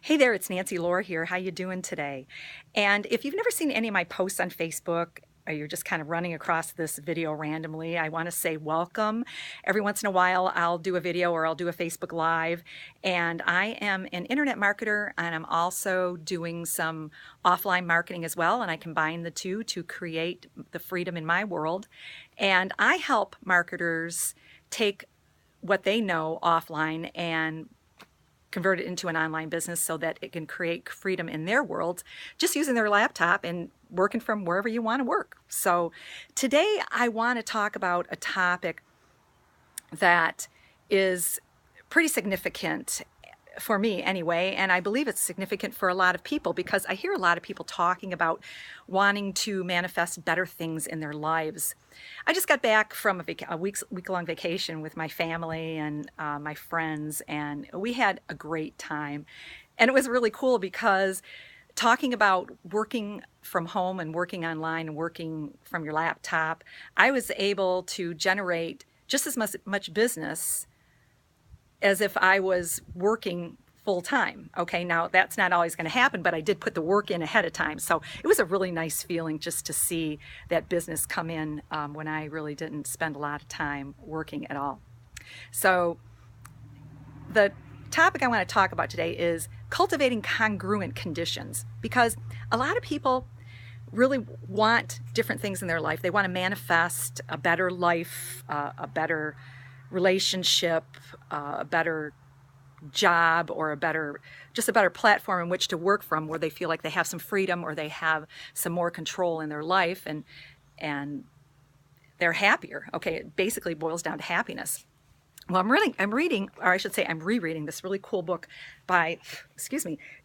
Hey there, it's Nancy Laura here. How you doing today? And if you've never seen any of my posts on Facebook, or you're just kind of running across this video randomly, I want to say welcome. Every once in a while, I'll do a video or I'll do a Facebook Live. And I am an internet marketer, and I'm also doing some offline marketing as well. And I combine the two to create the freedom in my world. And I help marketers take what they know offline and convert it into an online business so that it can create freedom in their world just using their laptop and working from wherever you want to work. So today I want to talk about a topic that is pretty significant for me anyway, and I believe it's significant for a lot of people because I hear a lot of people talking about wanting to manifest better things in their lives. I just got back from a week-long vacation with my family and my friends, and we had a great time. And it was really cool because talking about working from home and working online and working from your laptop, I was able to generate just as much business as if I was working full time. Okay, now that's not always going to happen, but I did put the work in ahead of time. So it was a really nice feeling just to see that business come in when I really didn't spend a lot of time working at all. So the topic I want to talk about today is cultivating congruent conditions, because a lot of people really want different things in their life. They want to manifest a better life, a better relationship, a better job, or a better platform in which to work from, where they feel like they have some freedom or they have some more control in their life, and they're happier. Okay, it basically boils down to happiness. Well, I'm reading, or I should say I'm rereading this really cool book by,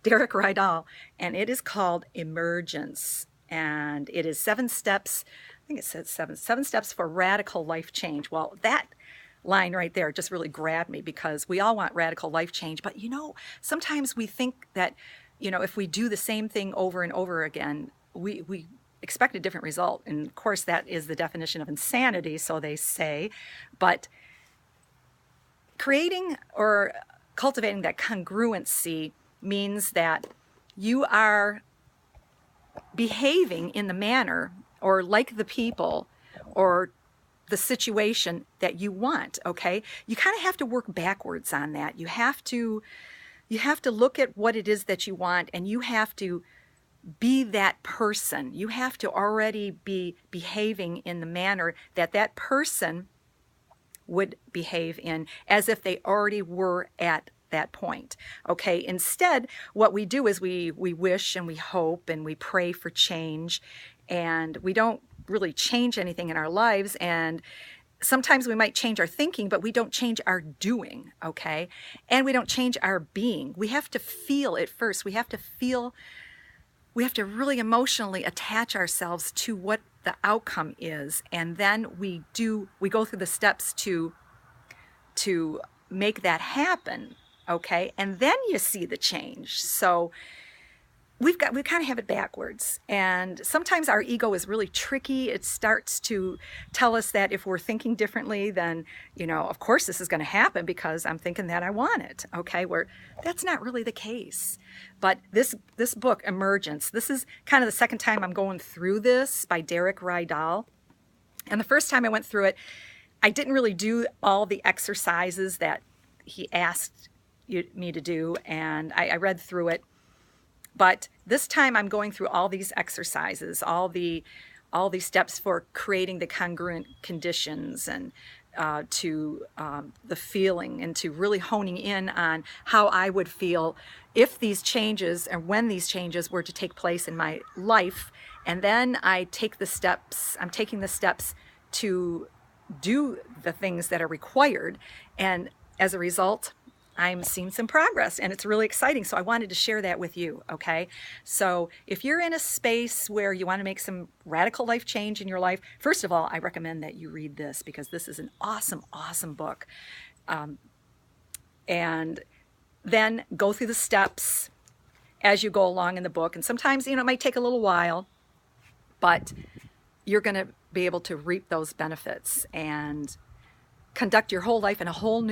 Derek Rydall, and it is called Emergence, and it is 7 steps. I think it says 7 steps for radical life change. Well, that line right there just really grabbed me because we all want radical life change, but sometimes we think that if we do the same thing over and over again, we expect a different result. And of course that is the definition of insanity, so they say. But creating or cultivating that congruency means that you are behaving in the manner or like the people or the situation that you want. Okay, you kind of have to work backwards on that. You have to look at what it is that you want, and you have to be that person. You have to already be behaving in the manner that that person would behave in, as if they already were at that point. Okay, instead what we do is we wish and we hope and we pray for change, and we don't really change anything in our lives. And sometimes we might change our thinking, but we don't change our doing. Okay, and we don't change our being. We have to feel it first. We have to really emotionally attach ourselves to what the outcome is, and then we go through the steps to make that happen. Okay, and then you see the change. So we kind of have it backwards, and sometimes our ego is really tricky. It starts to tell us that if we're thinking differently, then of course this is going to happen because I'm thinking that I want it. Okay, where that's not really the case. But this book, Emergence, this is kind of the second time I'm going through this, by Derek Rydall. And the first time I went through it, I didn't really do all the exercises that he asked me to do, and I read through it. But this time I'm going through all these exercises, all these steps for creating the congruent conditions, and to the feeling, and to really honing in on how I would feel if these changes, and when these changes were to take place in my life. And then I'm taking the steps to do the things that are required. And as a result, I'm seeing some progress, and it's really exciting. So I wanted to share that with you. Okay, so if you're in a space where you want to make some radical life change in your life, first of all, I recommend that you read this, because this is an awesome book. And then go through the steps as you go along in the book. And sometimes it might take a little while, but you're going to be able to reap those benefits and conduct your whole life in a whole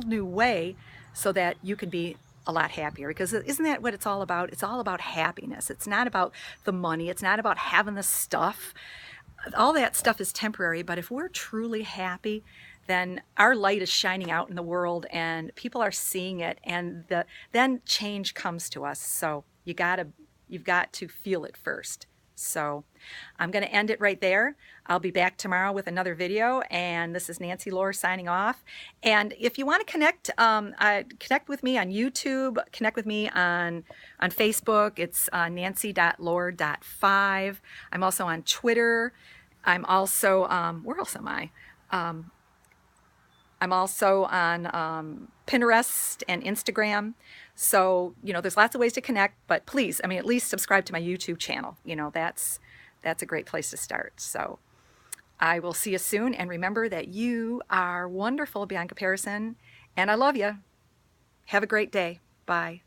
new way, so that you can be a lot happier, because isn't that what it's all about? It's all about happiness. It's not about the money. It's not about having the stuff. All that stuff is temporary, but if we're truly happy, then our light is shining out in the world and people are seeing it, and then change comes to us. So you've got to feel it first. So I'm going to end it right there. I'll be back tomorrow with another video, and this is Nancy Lohr signing off. And if you want to connect, connect with me on YouTube, connect with me on Facebook. It's nancy.lohr.5. I'm also on Twitter. I'm also, where else am I? I'm also on Pinterest and Instagram. So, there's lots of ways to connect, but please, at least subscribe to my YouTube channel. That's a great place to start. So I will see you soon. And remember that you are wonderful beyond comparison. And I love you. Have a great day. Bye.